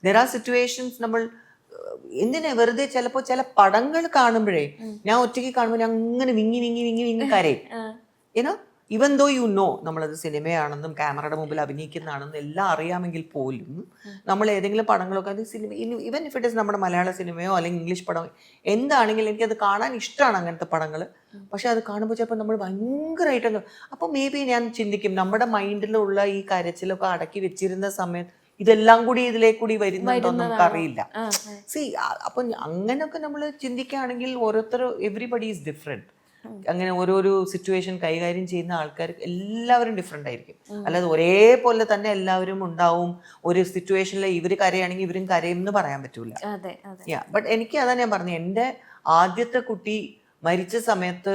There are situations നമ്മൾ എന്തിനാ വെറുതെ ചിലപ്പോൾ ചില പടങ്ങൾ കാണുമ്പോഴേ ഞാൻ ഒറ്റയ്ക്ക് കാണുമ്പോൾ ഞാൻ അങ്ങനെ വിങ്ങി വിങ്ങി വിങ്ങി വിങ്ങി കരയും. ഏനോ ഇവൻ ദോ യു നോ നമ്മളത് സിനിമയാണെന്നും ക്യാമറയുടെ മുമ്പിൽ അഭിനയിക്കുന്നതാണെന്നും എല്ലാം അറിയാമെങ്കിൽ പോലും നമ്മൾ ഏതെങ്കിലും പടങ്ങളൊക്കെ അത് cinema even if it is നമ്മുടെ മലയാള സിനിമയോ അല്ലെങ്കിൽ ഇംഗ്ലീഷ് പടമോ എന്താണെങ്കിലും എനിക്കത് കാണാൻ ഇഷ്ടമാണ് അങ്ങനത്തെ പടങ്ങൾ. പക്ഷെ അത് കാണുമ്പോൾ ചിലപ്പോൾ നമ്മൾ ഭയങ്കരമായിട്ട് അപ്പോൾ മേ ബി ഞാൻ ചിന്തിക്കും നമ്മുടെ മൈൻഡിലുള്ള ഈ കരച്ചിലൊക്കെ അടക്കി വെച്ചിരുന്ന സമയത്ത് ഇതെല്ലാം കൂടി ഇതിലേക്ക് കൂടി വരുന്നുണ്ടോ നമുക്ക് അറിയില്ല. സി അപ്പൊ അങ്ങനെയൊക്കെ നമ്മൾ ചിന്തിക്കുകയാണെങ്കിൽ ഓരോരുത്തരും എവറിബഡി ഈസ് ഡിഫറെന്റ്. അങ്ങനെ ഓരോരോ സിറ്റുവേഷൻ കൈകാര്യം ചെയ്യുന്ന ആൾക്കാർ എല്ലാവരും ഡിഫറെന്റ് ആയിരിക്കും. അല്ലാതെ ഒരേപോലെ തന്നെ എല്ലാവരും ഉണ്ടാവും. ഒരു സിറ്റുവേഷനിൽ ഇവർ കരയാണെങ്കിൽ ഇവരും കരയും എന്ന് പറയാൻ പറ്റൂല. ബട്ട് എനിക്ക് അതാ ഞാൻ പറഞ്ഞു, എൻ്റെ ആദ്യത്തെ കുട്ടി മരിച്ച സമയത്ത്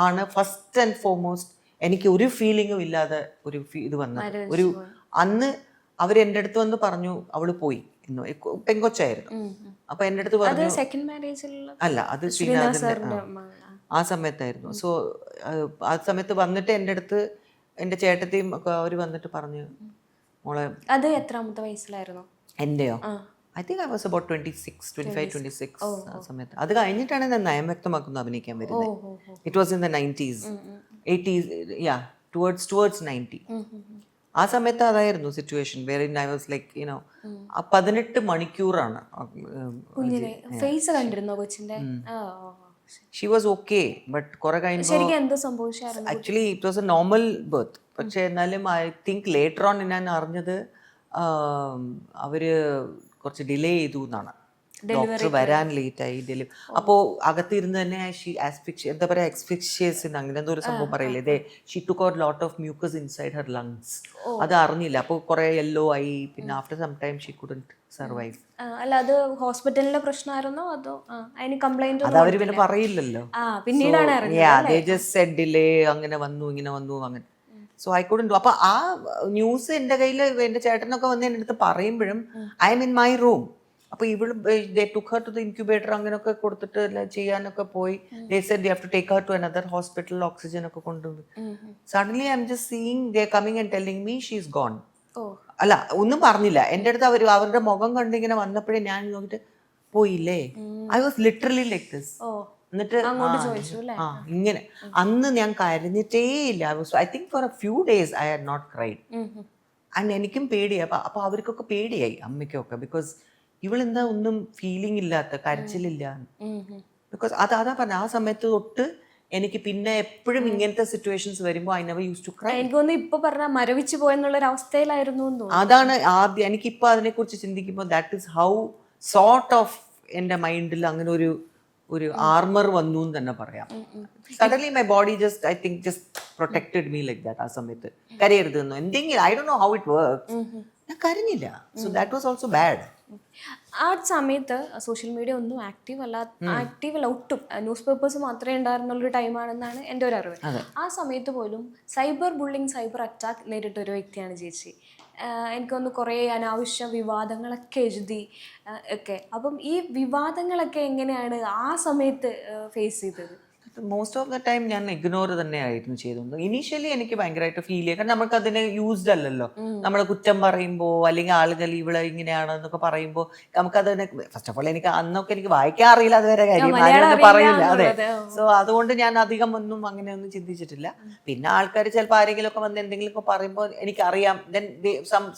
ആണ് ഫസ്റ്റ് ആൻഡ് ഫോർമോസ്റ്റ് എനിക്ക് ഒരു ഫീലിംഗും ഇല്ലാതെ ഒരു ഇത് വന്നത്. ഒരു അന്ന് അവരെന്റെ അടുത്ത് വന്ന് പറഞ്ഞു അവള് പോയി, പെങ്കൊച്ചായിരുന്നു. അപ്പൊ എന്റെ അടുത്ത് പറഞ്ഞു, അല്ല അത് ശ്രീനാഥിന്റെ ആ സമയത്തായിരുന്നു. സോ ആ സമയത്ത് വന്നിട്ട് എൻ്റെ അടുത്ത് എൻ്റെ ചേട്ടത്തെയും ഒക്കെ അവര് വന്നിട്ട് പറഞ്ഞു, മോളെ. അത് എത്രാമത്തെ വയസ്സിലായിരുന്നു? എന്റെയോ I think I was about 25-26 ആ സമയത്ത്. അത് കഴിഞ്ഞിട്ടാണ് ഞാൻ നയം വ്യക്തമാക്കുന്നത് അഭിനയിക്കാൻ വരുന്നത്. It was in the 90s 80s, towards 90. ആ സമയത്ത് അതായിരുന്നു സിറ്റുവേഷൻ. വേറെ ഐ വാസ് ലൈക്ക് 18 മണിക്കൂറാണ്. ഷി വാസ് ഓക്കെ, ബട്ട് കുറെ കഴിഞ്ഞപ്പോൾ actually it was A normal birth. പക്ഷെ എന്നാലും ഐ തിങ്ക് ലേറ്റർ ഓൺ ഞാൻ അറിഞ്ഞത് അവര് കുറച്ച് ഡിലേ ചെയ്തു എന്നാണ്. ഡോക്ടർ വരാൻ ലേറ്റ് ആയി. അപ്പോ അകത്തിരുന്ന് തന്നെ എന്താ പറയാ എക്സ്ഫിക്ഷിയസ് അങ്ങനെ എന്തോ ഒരു സംഭവം പറയില്ലേ, she took out lot of mucus inside her lungs. അത് അറിഞ്ഞില്ല. അപ്പോൾ കുറെ യെല്ലോ ആയി. പിന്നെ after some time she couldn't survive. അല്ല അത് ഹോസ്പിറ്റലിലെ പ്രശ്നമായിരുന്നോ അതോ അതിന് കംപ്ലൈന്റ്? അത് അവര് പിന്നെ പറയില്ലല്ലോ, പിന്നീടാണ് ഡിലേ അങ്ങനെ വന്നു ഇങ്ങനെ വന്നു അങ്ങനെ. So I couldn't. അപ്പൊ ആ ന്യൂസ് എന്റെ കയ്യിൽ എന്റെ ചേട്ടനൊക്കെ വന്ന് എന്റെ അടുത്ത് പറയുമ്പോഴും I am in my room. അപ്പൊ ഇവള് they took her to the incubator അങ്ങനെയൊക്കെ കൊടുത്തിട്ട് ചെയ്യാനൊക്കെ പോയി. They said they have to take her to another hospital, oxygen ഒക്കെ കൊണ്ടുപോയി. Suddenly I am just seeing they coming and telling me she is gone. അല്ല ഒന്നും പറഞ്ഞില്ല എൻ്റെ അടുത്ത്. അവരുടെ മുഖം കണ്ടിങ്ങനെ വന്നപ്പോഴേ ഞാൻ നോക്കിട്ട് പോയില്ലേ. I was literally like this. എന്നിട്ട് ഇങ്ങനെ അന്ന് ഞാൻ കരഞ്ഞിട്ടേ ഇല്ല. I think for a few days I had not cried. And എനിക്കും പേടിയായി. അപ്പൊ അവർക്കൊക്കെ പേടിയായി, അമ്മയ്ക്കൊക്കെ. ബിക്കോസ് ഇവളെന്താ ഒന്നും ഫീലിംഗ് ഇല്ലാത്ത, കരച്ചിലില്ല. ബിക്കോസ് അതാ പറഞ്ഞ ആ സമയത്ത് തൊട്ട് എനിക്ക് പിന്നെ എപ്പോഴും ഇങ്ങനത്തെ സിറ്റുവേഷൻസ് വരുമ്പോൾ I never use to cry. എനിക്ക് തോന്നുന്നു ഇപ്പൊ പറഞ്ഞ മരവിച്ചു പോയെന്നുള്ള അവസ്ഥയിലായിരുന്നു. അതാണ് ആദ്യം എനിക്കിപ്പോ അതിനെ കുറിച്ച് ചിന്തിക്കുമ്പോൾ that is how sort of എൻ്റെ മൈൻഡിൽ അങ്ങനെ ഒരു ആർമർ വന്നു എന്ന് തന്നെ പറയാം. Suddenly my body just I think just protected me like that. ആ സമയത്ത് കരയരുത് എന്നോ എന്തെങ്കിലും I don't know how it works. ഞാൻ കരഞ്ഞില്ല. So that was also bad. ആ സമയത്ത് സോഷ്യൽ മീഡിയ ഒന്നും ആക്റ്റീവ് അല്ല ഒട്ടും. ന്യൂസ് പേപ്പേഴ്സ് മാത്രമേ ഉണ്ടായിരുന്നുള്ളൊരു ടൈമാണെന്നാണ് എൻ്റെ ഒരു അറിവ്. ആ സമയത്ത് പോലും സൈബർ ബുള്ളിങ്, സൈബർ അറ്റാക്ക് നേരിട്ടൊരു വ്യക്തിയാണ് ചേച്ചി. എനിക്കൊന്ന് കുറേ അനാവശ്യ വിവാദങ്ങളൊക്കെ എഴുതി ഒക്കെ. അപ്പം ഈ വിവാദങ്ങളൊക്കെ എങ്ങനെയാണ് ആ സമയത്ത് ഫേസ് ചെയ്തത്? മോസ്റ്റ് ഓഫ് ദ ടൈം ഞാൻ ഇഗ്നോർ തന്നെയായിരുന്നു ചെയ്തത്. ഇനീഷ്യലി എനിക്ക് ഭയങ്കരമായിട്ട് ഫീൽ ചെയ്യാം. കാരണം നമുക്ക് അതിനെ യൂസ്ഡ് അല്ലല്ലോ. നമ്മളെ കുറ്റം പറയുമ്പോൾ അല്ലെങ്കിൽ ആളുകൾ ഇവിടെ ഇങ്ങനെയാണ് എന്നൊക്കെ പറയുമ്പോൾ നമുക്കതിനെ ഫസ്റ്റ് ഓഫ് ഓൾ എനിക്ക് അന്നൊക്കെ എനിക്ക് വായിക്കാൻ അറിയില്ല അതുവരെ കാര്യം പറയില്ല. അതെ. സോ അതുകൊണ്ട് ഞാൻ അധികം ഒന്നും അങ്ങനെയൊന്നും ചിന്തിച്ചിട്ടില്ല. പിന്നെ ആൾക്കാർ ചിലപ്പോൾ ആരെങ്കിലും ഒക്കെ വന്ന് എന്തെങ്കിലുമൊക്കെ പറയുമ്പോൾ എനിക്കറിയാം. ദെൻ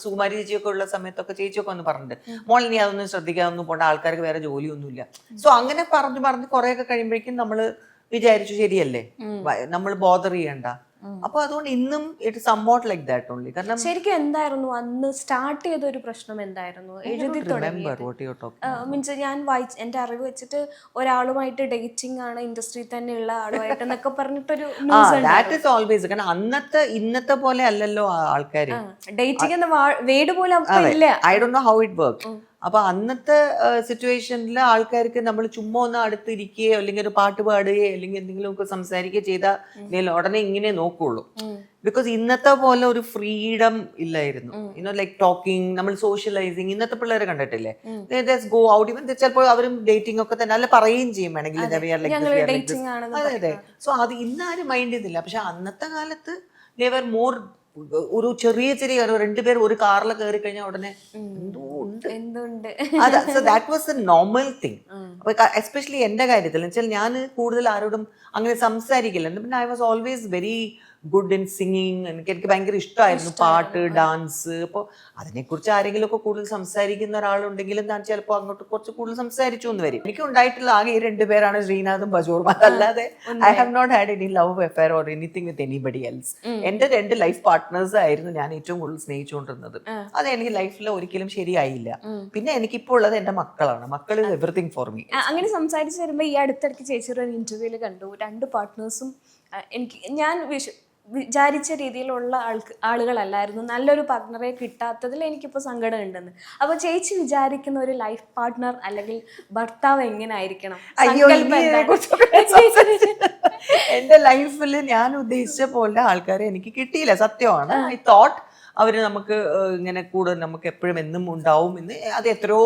സുകുമാരി ചേച്ചിയൊക്കെ ഉള്ള സമയത്തൊക്കെ ചേച്ചിയൊക്കെ ഒന്ന് പറഞ്ഞിട്ട് മോൾ ഇനി അതൊന്നും ശ്രദ്ധിക്കാനൊന്നും പോണ്ട, ആൾക്കാർക്ക് വേറെ ജോലിയൊന്നുമില്ല. സോ അങ്ങനെ പറഞ്ഞ് കുറേയൊക്കെ കഴിയുമ്പോഴേക്കും നമ്മള് വിചാരിച്ചു ശരിയല്ലേ, നമ്മൾ ബോദർ ചെയ്യണ്ട. അപ്പൊ അതുകൊണ്ട് ഇന്നും it somewhat like that only. കാരണം ശരിക്കും എന്തായിരുന്നു അന്ന് സ്റ്റാർട്ട് ചെയ്ത ഒരു പ്രശ്നം എന്തായിരുന്നു? എഴുതി മീൻസ് ഞാൻ എൻ്റെ അറിവ് വെച്ചിട്ട് ഒരാളുമായിട്ട് ഡേറ്റിംഗ് ആണ്, ഇൻഡസ്ട്രിയിൽ തന്നെ ഉള്ള ആളുമായിട്ട് എന്നൊക്കെ പറഞ്ഞിട്ടൊരു ദാറ്റ് ഈസ് ഓൾവേസ്. കാരണം ഇന്നത്തെ പോലെ അല്ലല്ലോ ആൾക്കാർ. ഡേറ്റിംഗ് എന്ന വേർഡ് പോലും I don't know how it work. അപ്പൊ അന്നത്തെ സിറ്റുവേഷനിൽ ആൾക്കാർക്ക് നമ്മൾ ചുമ്മാ ഒന്ന് അടുത്തിരിക്കുകയോ അല്ലെങ്കിൽ ഒരു പാട്ട് പാടുകയോ അല്ലെങ്കിൽ എന്തെങ്കിലും ഒക്കെ സംസാരിക്കുകയോ ചെയ്താൽ ഉടനെ ഇങ്ങനെ നോക്കുള്ളൂ. ബിക്കോസ് ഇന്നത്തെ പോലെ ഒരു ഫ്രീഡം ഇല്ലായിരുന്നു. ലൈക്ക് ടോക്കിംഗ്, നമ്മൾ സോഷ്യലൈസിങ്. ഇന്നത്തെ പിള്ളേരെ കണ്ടിട്ടില്ലേ, ഗോ ഔട്ട്. ഇവൻ ചിലപ്പോൾ അവരും ഡേറ്റിംഗ് ഒക്കെ തന്നെ അല്ല പറയുകയും ചെയ്യും വേണമെങ്കിൽ. അതെ. സോ അത് ഇന്നാരും മൈൻഡ് ചെയ്തില്ല. പക്ഷെ അന്നത്തെ കാലത്ത് they were more ഒരു ചെറിയ ചെറിയ 2 പേർ ഒരു കാറിൽ കയറി കഴിഞ്ഞാൽ ഉടനെ എന്തോ ഉണ്ട്. So that was A normal thing. അപ്പൊ എസ്പെഷ്യലി എന്റെ കാര്യത്തിൽ എന്ന് വെച്ചാൽ ഞാൻ കൂടുതൽ ആരോടും അങ്ങനെ സംസാരിക്കില്ല. പിന്നെ I was always very good in singing. എനിക്ക് ഭയങ്കര ഇഷ്ടമായിരുന്നു പാട്ട്, ഡാൻസ്. അപ്പോൾ അതിനെക്കുറിച്ച് ആരെങ്കിലും ഒക്കെ കൂടുതൽ സംസാരിക്കുന്ന ഒരാളുണ്ടെങ്കിലും ഞാൻ ചിലപ്പോൾ അങ്ങോട്ട് കുറച്ച് കൂടുതൽ സംസാരിച്ചു എന്ന് വരും. എനിക്ക് ഉണ്ടായിട്ടുള്ള ആകെ 2 പേരാണ്, ശ്രീനാഥും ബജോറും. അതല്ലാതെ I have not had any love affair or anything with anybody else. എന്റെ 2 ലൈഫ് പാർട്ട്നേഴ്സ് ആയിരുന്നു ഞാൻ ഏറ്റവും കൂടുതൽ സ്നേഹിച്ചുകൊണ്ടിരുന്നത്. അത് എനിക്ക് ലൈഫിൽ ഒരിക്കലും ശരിയായില്ല. പിന്നെ എനിക്കിപ്പോൾ ഉള്ളത് എന്റെ മക്കളാണ്. മക്കൾ ഇസ് എവറിത്തിങ് ഫോർ മീ. അങ്ങനെ സംസാരിച്ച് വരുമ്പോൾ ഈ അടുത്തിടയ്ക്ക് ചേച്ചിയുടെ ഒരു ഇന്റർവ്യൂല് കണ്ടു 2 പാർട്ട്നേഴ്സും ഞാൻ വിചാരിച്ച രീതിയിലുള്ള ആളുകളല്ലായിരുന്നു. നല്ലൊരു പാർട്ട്ണറെ കിട്ടാത്തതിൽ എനിക്കിപ്പോൾ സങ്കടം ഉണ്ടെന്ന്. അപ്പോൾ ചേച്ചി വിചാരിക്കുന്ന ഒരു ലൈഫ് പാർട്ട്ണർ അല്ലെങ്കിൽ ഭർത്താവ് എങ്ങനെ ആയിരിക്കണം? എന്റെ ലൈഫിൽ ഞാൻ ഉദ്ദേശിച്ച പോലെ ആൾക്കാരെ എനിക്ക് കിട്ടിയില്ല, സത്യമാണ്. ഐ തോട്ട് അവര് നമുക്ക് ഇങ്ങനെ കൂടെ നമുക്ക് എപ്പോഴും എന്നും ഉണ്ടാവും എന്ന്. അത് എത്രയോ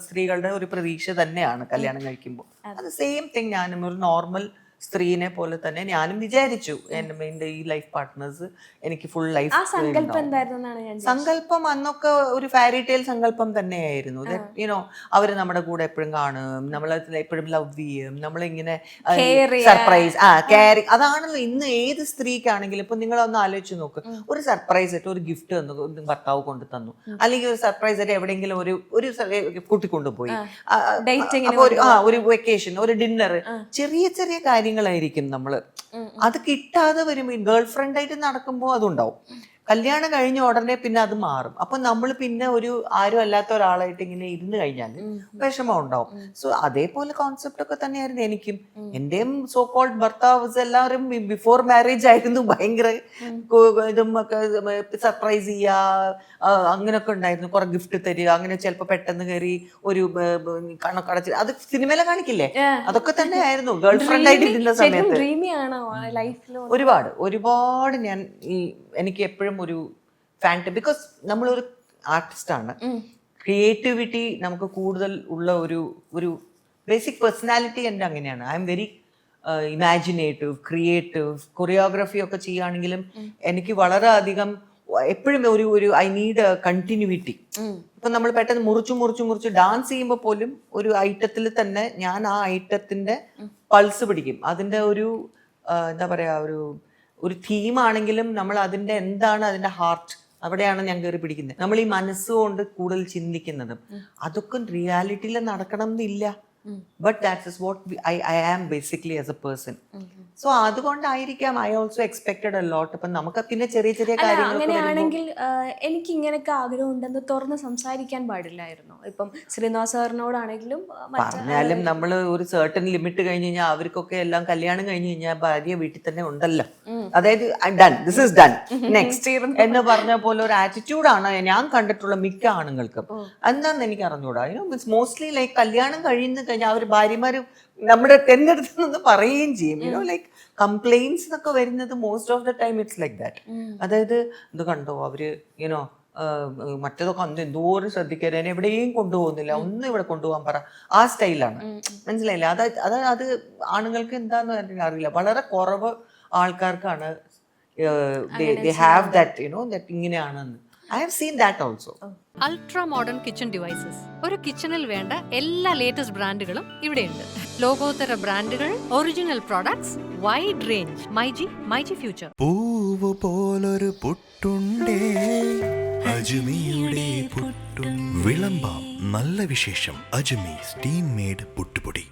സ്ത്രീകളുടെ ഒരു പ്രതീക്ഷ തന്നെയാണ് കല്യാണം കഴിക്കുമ്പോൾ. അത് സെയിം തിങ് ഞാനും ഒരു നോർമൽ സ്ത്രീനെ പോലെ തന്നെ ഞാനും വിചാരിച്ചു എന്റെ ഈ ലൈഫ് പാർട്ട്നേഴ്സ് എനിക്ക് ഫുൾ ലൈഫ്. സങ്കല്പം അന്നൊക്കെ ഒരു ഫാരി ടെയിൽ സങ്കല്പം തന്നെയായിരുന്നു. യുനോ അവര് നമ്മുടെ കൂടെ എപ്പോഴും കാണും, നമ്മളെ എപ്പോഴും ലവ് ചെയ്യും, നമ്മളിങ്ങനെ സർപ്രൈസ് കെയറിങ്. അതാണല്ലോ ഇന്ന് ഏത് സ്ത്രീക്കാണെങ്കിലും. ഇപ്പൊ നിങ്ങളൊന്ന് ആലോചിച്ച് നോക്ക്, ഒരു സർപ്രൈസ് ആയിട്ട് ഒരു ഗിഫ്റ്റ് ഭർത്താവ് കൊണ്ടു തന്നു, അല്ലെങ്കിൽ ഒരു സർപ്രൈസ് ആയിട്ട് എവിടെയെങ്കിലും ഒരു കൂട്ടിക്കൊണ്ടുപോയി, ഒരു വെക്കേഷൻ, ഒരു ഡിന്നർ, ചെറിയ ചെറിയ കാര്യങ്ങളായിരിക്കും നമ്മള്. അത് കിട്ടാതെ വരും. ഗേൾ ഫ്രണ്ട് ആയിട്ട് നടക്കുമ്പോൾ അതുണ്ടാവും. കല്യാണം കഴിഞ്ഞ ഉടനെ പിന്നെ അത് മാറും. അപ്പൊ നമ്മൾ പിന്നെ ഒരു ആരും അല്ലാത്ത ഒരാളായിട്ട് ഇങ്ങനെ ഇരുന്ന് കഴിഞ്ഞാൽ വിഷമം ഉണ്ടാവും. സോ അതേപോലെ കോൺസെപ്റ്റ് ഒക്കെ തന്നെയായിരുന്നു എനിക്കും. എന്റെയും സോ കോൾഡ് ഭർത്താവ് എല്ലാവരും ബിഫോർ മാരേജ് ആയിരുന്നു ഭയങ്കര ഇതും ഒക്കെ സർപ്രൈസ് ചെയ്യാ, അങ്ങനെയൊക്കെ ഉണ്ടായിരുന്നു. കുറെ ഗിഫ്റ്റ് തരിക, അങ്ങനെ ചിലപ്പോ പെട്ടെന്ന് കയറി ഒരു കണക്കടച്ച്, അത് സിനിമയിലെ കാണിക്കില്ലേ, അതൊക്കെ തന്നെ ആയിരുന്നു ഗേൾ ഫ്രണ്ട് ആയിട്ട് ഇരുന്ന സമയത്ത്. ഒരുപാട് ഞാൻ എനിക്ക് എപ്പോഴും ഒരു ഫാൻറ്റം, ബിക്കോസ് നമ്മളൊരു ആർട്ടിസ്റ്റാണ്. ക്രിയേറ്റിവിറ്റി നമുക്ക് കൂടുതൽ ഉള്ള ഒരു ബേസിക് പേഴ്സണാലിറ്റി എൻ്റെ അങ്ങനെയാണ്. I am very imaginative, creative. Choreography ഒക്കെ ചെയ്യുകയാണെങ്കിലും എനിക്ക് വളരെ അധികം എപ്പോഴും ഒരു ഐ നീഡ് കണ്ടിന്യൂവിറ്റി. ഇപ്പൊ നമ്മൾ പെട്ടെന്ന് മുറിച്ച് ഡാൻസ് ചെയ്യുമ്പോൾ പോലും ഒരു ഐറ്റത്തിൽ തന്നെ ഞാൻ ആ ഐറ്റത്തിന്റെ പൾസ് പിടിക്കും. അതിന്റെ ഒരു എന്താ പറയാ, ഒരു തീമാണെങ്കിലും നമ്മൾ അതിന്റെ എന്താണ് അതിന്റെ ഹാർട്ട്, അവിടെയാണ് ഞാൻ കയറി പിടിക്കുന്നത്. നമ്മൾ ഈ മനസ്സുകൊണ്ട് കൂടുതൽ ചിന്തിക്കുന്നതും അതൊക്കെ റിയാലിറ്റിയിൽ നടക്കണം എന്നില്ല. But that is what I am basically as a person. So അതുകൊണ്ടായിരിക്കാം I also expected a lot. അപ്പൊ നമുക്ക് പിന്നെ ചെറിയ ചെറിയ കാര്യങ്ങൾ. അങ്ങനെയാണെങ്കിൽ എനിക്ക് ഇങ്ങനെയൊക്കെ ആഗ്രഹം ഉണ്ടെന്ന് തുറന്ന് സംസാരിക്കാൻ പാടില്ലായിരുന്നു. ഇപ്പം ശ്രീനിവാസ് സാറിനോടാണെങ്കിലും പറഞ്ഞാലും നമ്മൾ ഒരു സർട്ടൻ ലിമിറ്റ് കഴിഞ്ഞ് കഴിഞ്ഞാൽ അവർക്കൊക്കെ എല്ലാം കല്യാണം കഴിഞ്ഞ് കഴിഞ്ഞാൽ ഭാര്യ വീട്ടിൽ തന്നെ ഉണ്ടല്ലോ. അതായത് done, this is done, next എന്ന് പറഞ്ഞ പോലെ ഒരു ആറ്റിറ്റ്യൂഡാണ് ഞാൻ കണ്ടിട്ടുള്ള മിക്ക ആണുങ്ങൾക്കും. എന്താണെന്ന് എനിക്ക് അറിഞ്ഞൂടാ. ഇറ്റ്സ് മോസ്റ്റ്ലി ലൈക്ക് കല്യാണം കഴിയുന്ന കഴിഞ്ഞാൽ അവർ ഭാര്യമാര് നമ്മുടെ തെരഞ്ഞെടുത്ത് നിന്ന് പറയുകയും ചെയ്യും. ലൈക്ക് കംപ്ലൈൻസ് എന്നൊക്കെ വരുന്നത് most of the time it's like that. അതായത് ഇത് കണ്ടോ അവര് യുനോ മറ്റേതൊക്കെ അന്ന് എന്തോരം ശ്രദ്ധിക്കാൻ, എന്നെ എവിടെയും കൊണ്ടുപോകുന്നില്ല, ഒന്നും ഇവിടെ കൊണ്ടുപോകാൻ പറ, ആ സ്റ്റൈലാണ്. മനസ്സിലായില്ല? അത് ആണുങ്ങൾക്ക് എന്താന്ന് അറിയില്ല. വളരെ കുറവ് ആൾക്കാർക്കാണ് they have that, that ഇങ്ങനെയാണെന്ന്. I have seen that also. Ultra modern kitchen devices. ഒരു കിച്ചണിൽ വേണ്ട എല്ലാ ലേറ്റസ്റ്റ് ബ്രാൻഡുകളും ഇവിടെയുണ്ട്. ലോകോത്തര ബ്രാൻഡുകൾ, original products, wide range. MyG future. പൂവ് പോലൊരു പുട്ടുണ്ടേ അജ്മിയുടെ പുട്ടും. വിളമ്പാം നല്ല വിശേഷം. അജ്മി സ്റ്റീം മെയ്ഡ് പുട്ടുപൊടി.